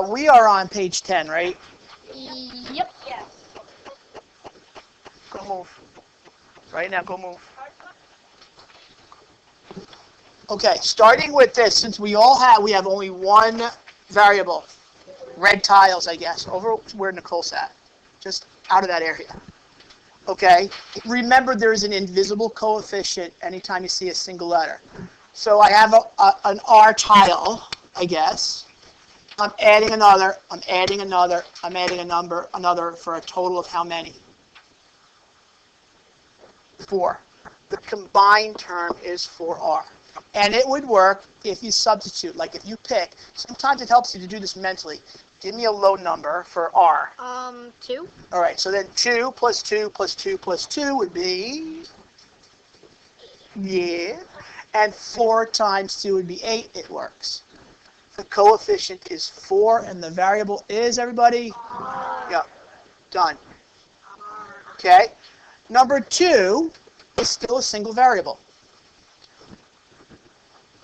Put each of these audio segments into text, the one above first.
We are on page 10, right? Yep. Go move. Right now, go move. Okay, starting with this, since we have only one variable, red tiles, I guess, over where Nicole's at, just out of that area. Okay, remember there is an invisible coefficient anytime you see a single letter. So I have an R tile, I guess. I'm adding another, I'm adding another, I'm adding another for a total of how many? 4. The combined term is 4R. And it would work if you substitute, like if you pick, sometimes it helps you to do this mentally. Give me a low number for R. 2. All right, so then 2 plus 2 plus 2 plus 2 would be, yeah, and 4 times 2 would be 8, it works. The coefficient is 4, and the variable is, everybody? Yep, done. Okay, number 2 is still a single variable.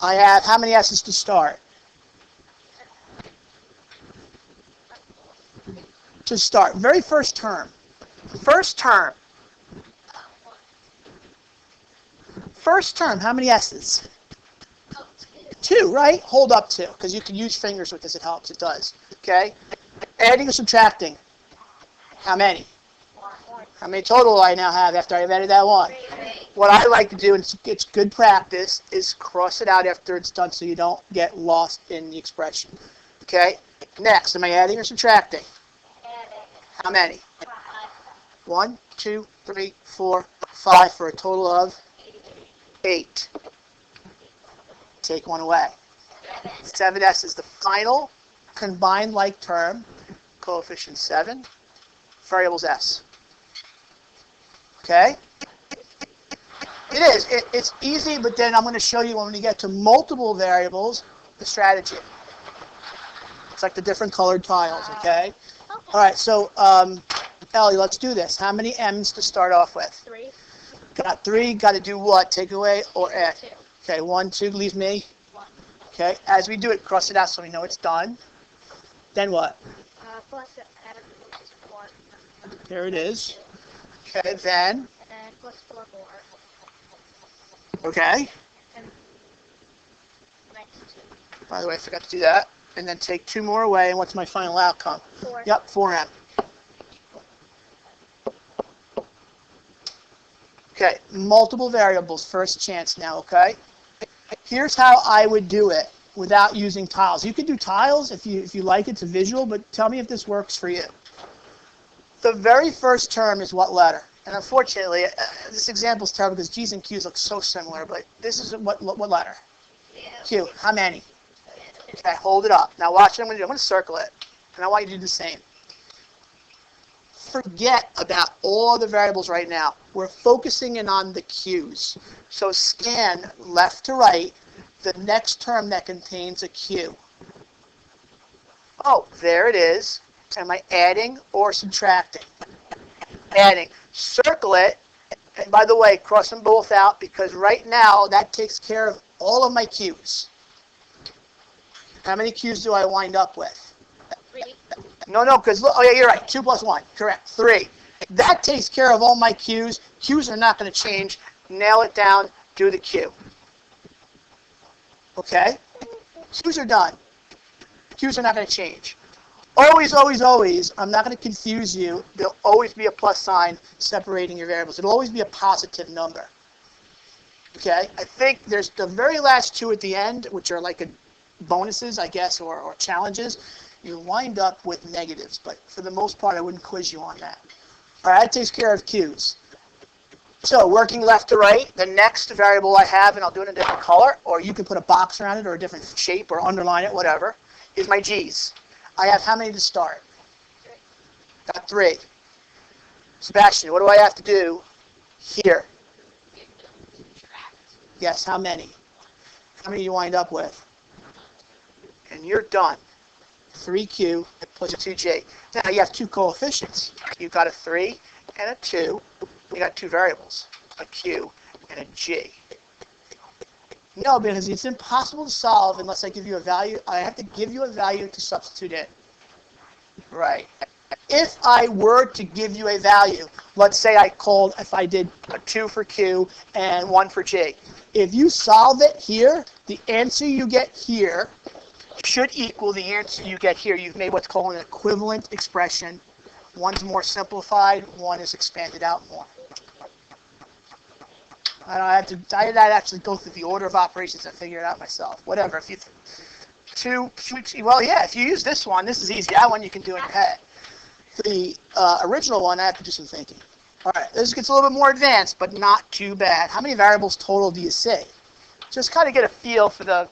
I have how many S's to start? To start, very first term. First term, how many S's? 2, right? Hold up 2, because you can use fingers with this, it helps, it does. Okay? Adding or subtracting? How many? How many total do I now have after I've added that one? What I like to do, and it's good practice, is cross it out after it's done so you don't get lost in the expression. Okay? Next, am I adding or subtracting? How many? 1, 2, 3, 4, 5 for a total of 8. Take one away. 7S is the final combined like term, coefficient 7, variables S. Okay? It is. It's easy, but then I'm going to show you when we get to multiple variables, the strategy. It's like the different colored tiles, okay? All right, so Ellie, let's do this. How many M's to start off with? 3. Got 3. Got to do what? Take away or add? 2. Okay, 1, 2 leaves me. 1. Okay, as we do it, cross it out so we know it's done. Then what? Plus add 4. There it is. Okay, then. And plus 4. Okay. And minus 2. By the way, I forgot to do that. And then take 2 more away, and what's my final outcome? 4. Yep, 4M. Okay, multiple variables, first chance now, okay? Here's how I would do it without using tiles. You can do tiles if you like it, it's a visual, but tell me if this works for you. The very first term is what letter? And unfortunately, this example is terrible because G's and Q's look so similar, but this is what letter? Q. How many? Okay, hold it up. Now watch what I'm going to do. I'm going to circle it, and I want you to do the same. Forget about all the variables right now. We're focusing in on the Q's. So scan left to right the next term that contains a Q. Oh, there it is. Am I adding or subtracting? Adding. Circle it. And by the way, cross them both out because right now that takes care of all of my Q's. How many Q's do I wind up with? 3. No, because, oh yeah, you're right. 2 plus 1. Correct. 3. That takes care of all my Q's. Q's are not going to change. Nail it down. Do the Q. Okay? Q's are done. Q's are not going to change. Always, always, always, I'm not going to confuse you. There'll always be a plus sign separating your variables. It'll always be a positive number. Okay? I think there's the very last 2 at the end, which are like bonuses, I guess, or challenges. You wind up with negatives, but for the most part, I wouldn't quiz you on that. All right, that takes care of Q's. So working left to right, the next variable I have, and I'll do it in a different color, or you can put a box around it or a different shape or underline it, whatever, is my G's. I have how many to start? 3. Got 3. Sebastian, what do I have to do here? Yes, how many? How many do you wind up with? And you're done. 3Q plus 2J. Now you have 2 coefficients. You've got a 3 and a 2. You got 2 variables, a Q and a G. No, because it's impossible to solve unless I give you a value. I have to give you a value to substitute in. Right. If I were to give you a value, let's say if I did a 2 for Q and 1 for G. If you solve it here, the answer you get here should equal the answer you get here. You've made what's called an equivalent expression. One's more simplified, one is expanded out more. I did actually go through the order of operations and figure it out myself. Whatever. If you if you use this one, this is easy. That one you can do in pet. The original one, I have to do some thinking. All right, this gets a little bit more advanced, but not too bad. How many variables total do you see? Just kind of get a feel for the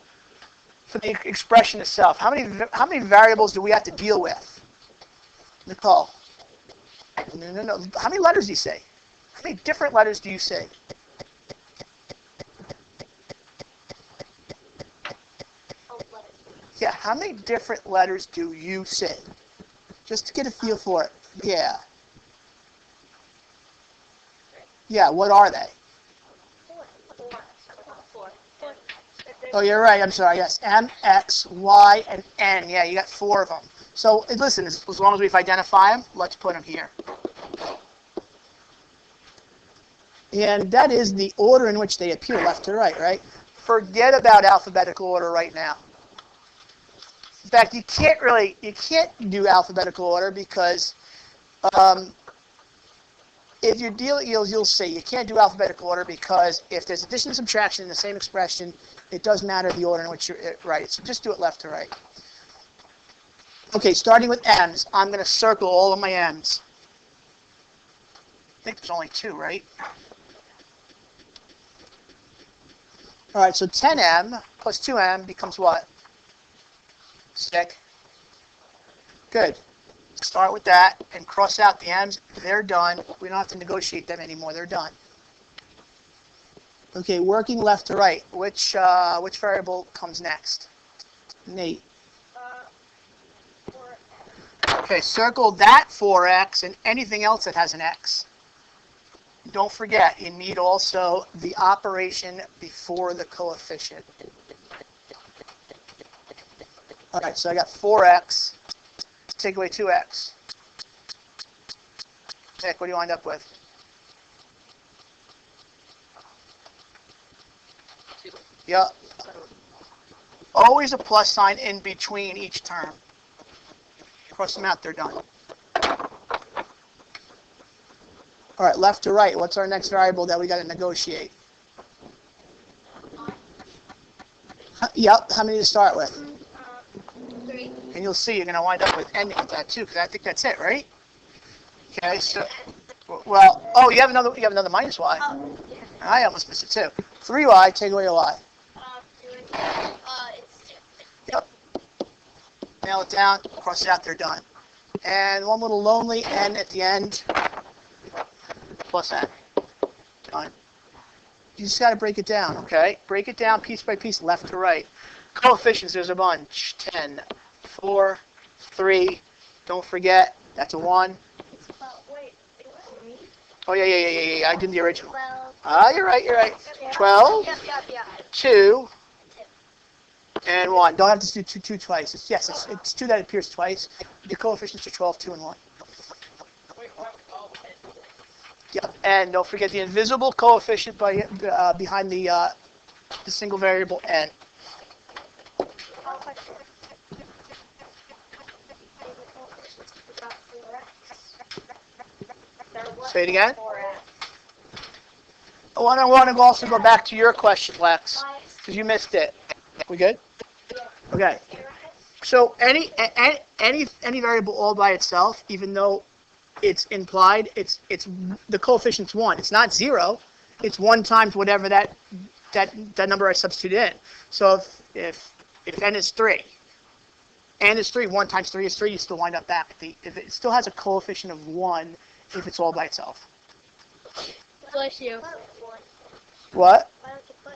expression itself. How many variables do we have to deal with? Nicole? No. How many letters do you say? How many different letters do you say? Yeah, how many different letters do you say? Just to get a feel for it. Yeah. Yeah, what are they? Four. Oh, you're right. I'm sorry. Yes, M, X, Y, and N. Yeah, you got 4 of them. So listen, as long as we've identified them, let's put them here. And that is the order in which they appear, left to right, right? Forget about alphabetical order right now. In fact, you can't do alphabetical order because if you deal, you'll see, you can't do alphabetical order because if there's addition and subtraction in the same expression, it does matter the order in which you're right. So just do it left to right. Okay, starting with M's, I'm going to circle all of my M's. I think there's only 2, right? All right, so 10M plus 2M becomes what? 6. Good. Start with that and cross out the M's. They're done. We don't have to negotiate them anymore. They're done. Okay, working left to right. Which variable comes next? Nate. 4. Okay, circle that 4x and anything else that has an x. Don't forget, you need also the operation before the coefficient. All right, so I got 4x. Take away 2x. Nick, what do you wind up with? 2. Yep. Always a plus sign in between each term. Cross them out, they're done. All right, left to right. What's our next variable that we got to negotiate? Yep, how many to start with? 3. And you'll see you're going to wind up with ending with that too, because I think that's it, right? Okay, so, well, oh, you have another minus y. Oh, yeah. I almost missed it too. 3y, take away a y. It's 2. Yep. Nail it down, cross it out, they're done. And one little lonely n at the end, plus n. Done. You just got to break it down, okay? Break it down piece by piece, left to right. Coefficients, there's a bunch. 10, 4, 3. Don't forget, that's a 1. Wait, it was me. Oh, yeah. I did the original. 12. Ah, you're right. 12, Yep. 2, and 1. Don't have to do 2 twice. It's 2 that appears twice. The coefficients are 12, 2, and 1. Yep, and don't forget the invisible coefficient behind the single variable n. Say it again. I want to also go back to your question, Lex, because you missed it. We good? Okay. So any variable all by itself, even though it's implied, it's the coefficient's 1. It's not 0. It's 1 times whatever that number I substitute in. So if n is 3, n is 3, 1 times 3 is 3, you still wind up back at if it still has a coefficient of 1 if it's all by itself. Bless you. What? Why don't you put?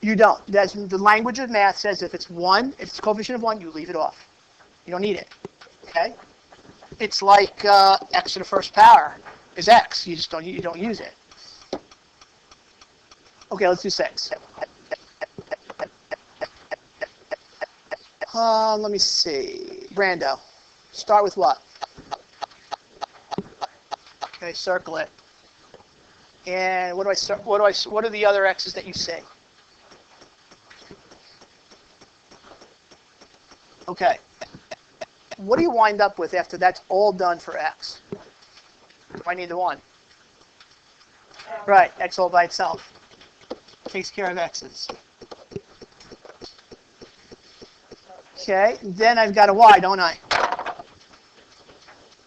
You don't. That's the language of math says if it's 1, if it's a coefficient of 1, you leave it off. You don't need it. Okay? It's like x to the first power is x. You don't use it. Okay, let's do 6. Let me see. Brando. Start with what? Okay, circle it. And what are the other x's that you see? Okay. What do you wind up with after that's all done for x? Do I need the 1? Right, x all by itself. Takes care of x's. Okay, then I've got a y, don't I?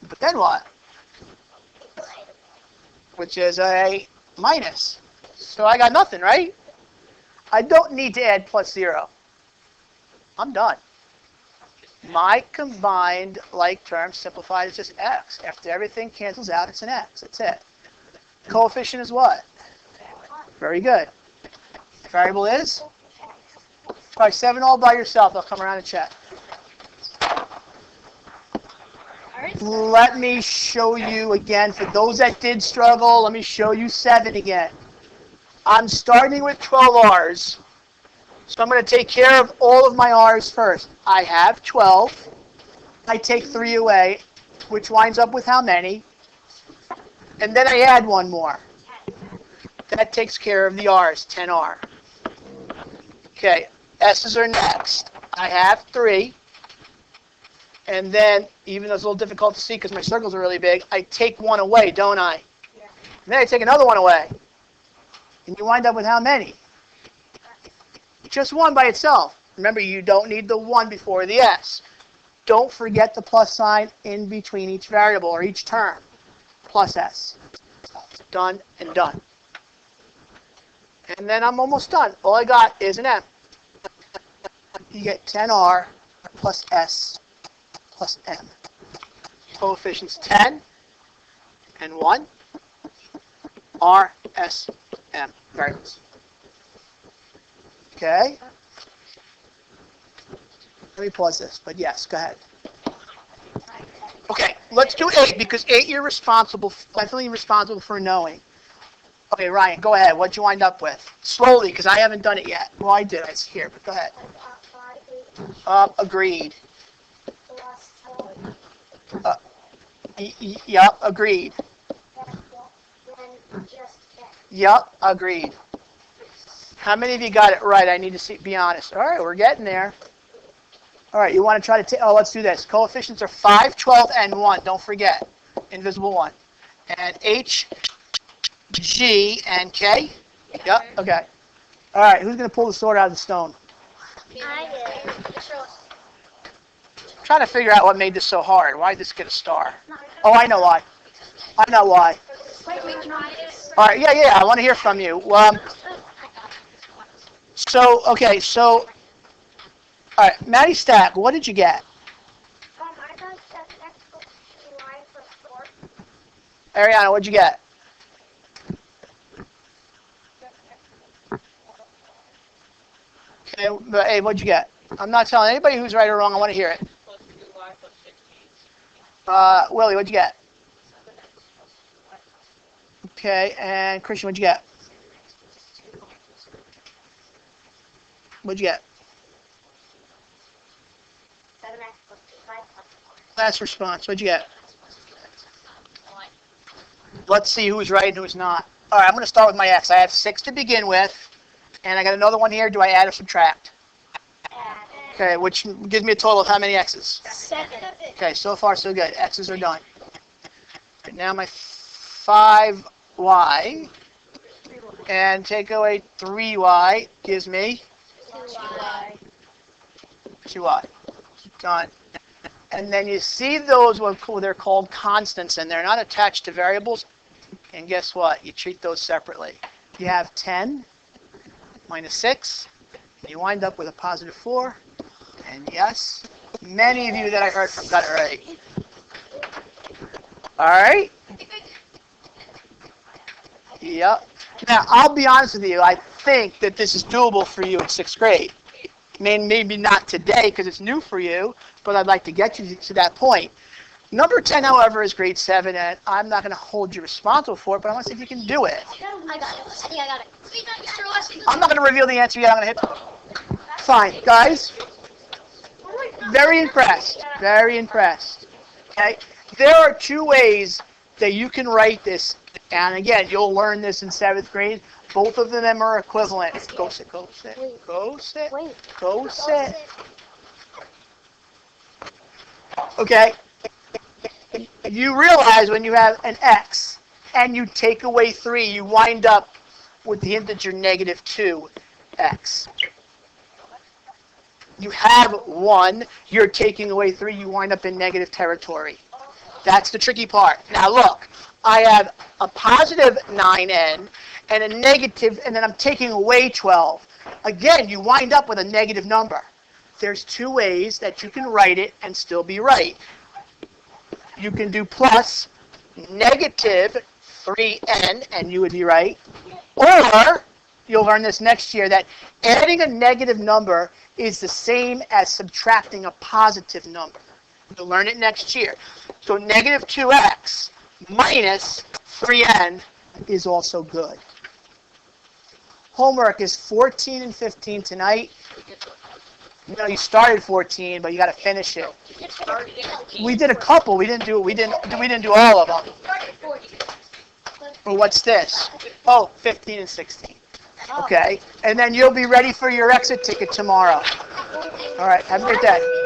But then what? Which is a minus. So I got nothing, right? I don't need to add plus 0. I'm done. My combined like term simplified is just x. After everything cancels out, it's an x. That's it. Coefficient is what? Very good. Variable is? Try 7 all by yourself. I'll come around and check. Let me show you again. For those that did struggle, let me show you 7 again. I'm starting with 12 r's. So I'm going to take care of all of my r's first. I have 12. I take 3 away, which winds up with how many? And then I add 1 more. That takes care of the r's, 10r. Okay, s's are next. I have 3. And then, even though it's a little difficult to see because my circles are really big, I take 1 away, don't I? Yeah. And then I take another 1 away. And you wind up with how many? Just 1 by itself. Remember, you don't need the 1 before the s. Don't forget the plus sign in between each variable or each term. Plus s. Done and done. And then I'm almost done. All I got is an m. You get 10r plus s plus m. Coefficients 10 and 1. R, S, M. Variables. Okay? Let me pause this, but yes, go ahead. Okay, let's do 8 because 8 you're definitely responsible for knowing. Okay, Ryan, go ahead. What'd you wind up with? Slowly, because I haven't done it yet. Well, I did. It's here, but go ahead. Agreed. Yep, agreed. Yep, agreed. How many of you got it right? I need to see. Be honest. All right, we're getting there. All right, you want to try to take. Oh, let's do this. Coefficients are 5, 12, and 1. Don't forget. Invisible 1. And H, G, and K? Yep, okay. All right, who's going to pull the sword out of the stone? I did. I'm trying to figure out what made this so hard. Why did this get a star? Oh, I know why. I know why. All right, yeah, I want to hear from you. Okay, all right, Maddie Stack, what did you get? I got X plus Y plus 4. Ariana, what'd you get? Okay, hey, what'd you get? I'm not telling anybody who's right or wrong. I want to hear it. Plus 2y plus 16. Willie, what'd you get? Okay, and Christian, what'd you get? What'd you get? 7x plus 2y plus 4. Last response. What'd you get? Let's see who's right and who's not. All right, I'm going to start with my x. I have 6 to begin with, and I got another one here. Do I add or subtract? Okay, which gives me a total of how many x's? 7. Okay, so far so good. X's are done. Right, now my 5y, and take away 3y gives me 2y. 2y. Done. And then you see those, they're called constants, and they're not attached to variables. And guess what? You treat those separately. You have 10 minus 6, and you wind up with a positive 4. And yes, many of you that I heard from got it right. All right? Yep. Now, I'll be honest with you. I think that this is doable for you in 6th grade. Maybe not today because it's new for you, but I'd like to get you to that point. Number 10, however, is grade 7, and I'm not going to hold you responsible for it, but I want to see if you can do it. I got it. I think I got it. I'm not going to reveal the answer yet. I'm going to hit. Fine, guys. Very impressed. Very impressed. Okay? There are two ways that you can write this. And again, you'll learn this in 7th grade. Both of them are equivalent. Go sit, go sit, go sit, Wait. go sit. Okay? You realize when you have an x and you take away 3, you wind up with the integer negative 2x. You have 1, you're taking away 3, you wind up in negative territory. That's the tricky part. Now look, I have a positive 9n and a negative, and then I'm taking away 12. Again, you wind up with a negative number. There's two ways that you can write it and still be right. You can do plus negative 3n, and you would be right. Or, you'll learn this next year, that adding a negative number is the same as subtracting a positive number. You'll learn it next year. So negative 2x minus 3n is also good. Homework is 14 and 15 tonight. You know, you started 14, but you got to finish it. We did a couple. We didn't do all of them. Well, what's this? Oh, 15 and 16. Okay, and then you'll be ready for your exit ticket tomorrow. All right, have a good day.